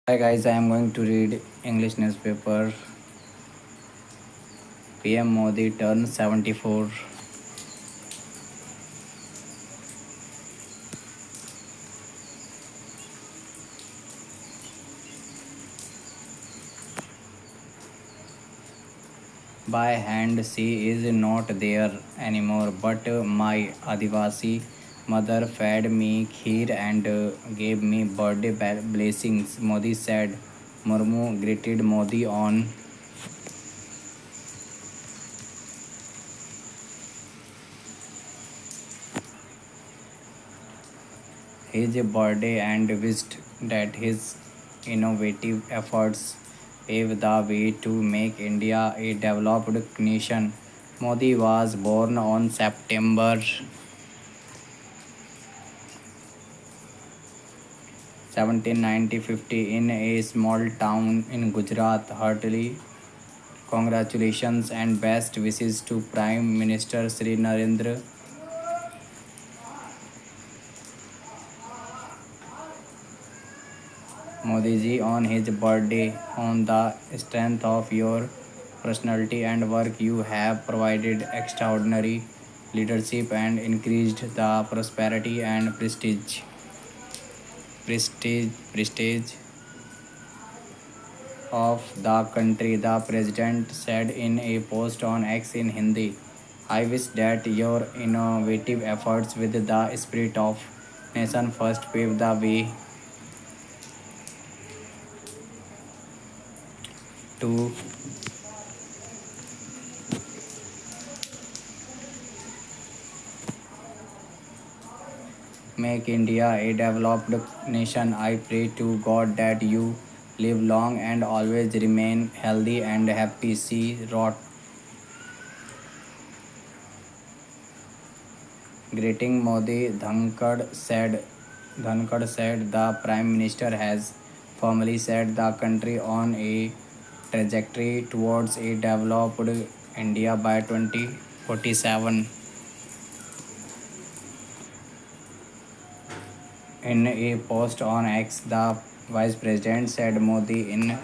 Hi guys, I am going to read English newspaper. PM Modi turns 74 by hand. She is not there anymore, but my Adivasi mother fed me kheer and gave me birthday blessings. Modi said. Murmu greeted Modi on his birthday and wished that his innovative efforts pave the way to make India a developed nation. Modi was born on September 1950 in a small town in Gujarat. Heartily congratulations and best wishes to Prime Minister Sri Narendra Modi ji on his birthday. On the strength of your personality and work, you have provided extraordinary leadership and increased the prosperity and prestige of the country, the president said in a post on X in Hindi. I wish that your innovative efforts with the spirit of nation first pave the way to make India a developed nation. I pray to God that you live long and always remain healthy and happy. She wrote. Greeting Modi, Dhankad said the Prime Minister has firmly set the country on a trajectory towards a developed India by 2047. In a post on X, the Vice President said Modi in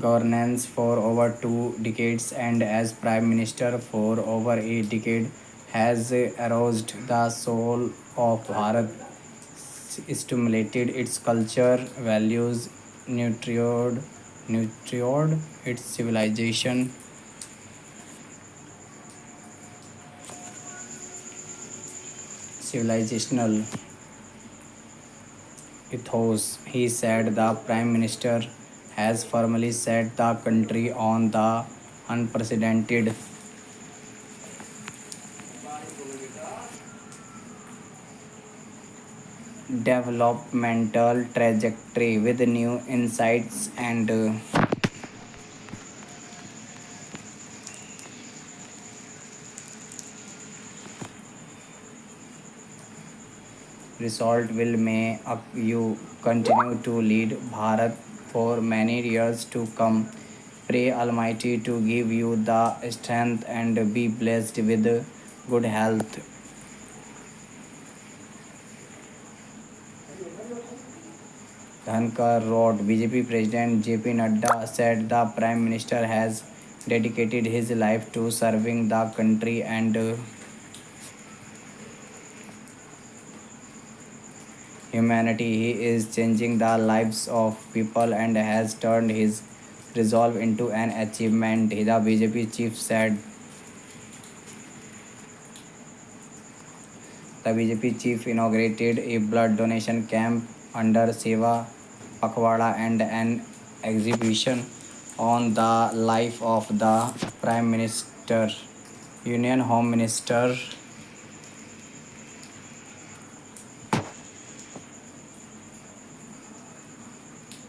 governance for over 2 decades and as Prime Minister for over a decade has aroused the soul of Bharat, stimulated its culture, values, nurtured its civilizational ethos. He said the Prime Minister has firmly set the country on the unprecedented developmental trajectory with new insights and result will may you continue to lead Bharat for many years to come. Pray Almighty to give you the strength and be blessed with good health. Dhankar wrote. BJP President JP Nadda said the Prime Minister has dedicated his life to serving the country and humanity. He is changing the lives of people and has turned his resolve into an achievement. The BJP chief said. The BJP chief inaugurated a blood donation camp under Seva Pakhwada and an exhibition on the life of the Prime Minister. Union Home Minister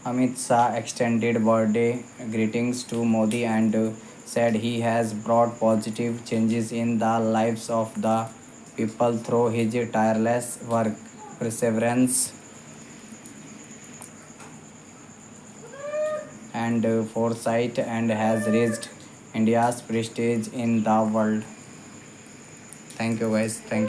Amit Shah extended birthday greetings to Modi and said he has brought positive changes in the lives of the people through his tireless work, perseverance, and foresight, and has raised India's prestige in the world. Thank you, guys. Thank you.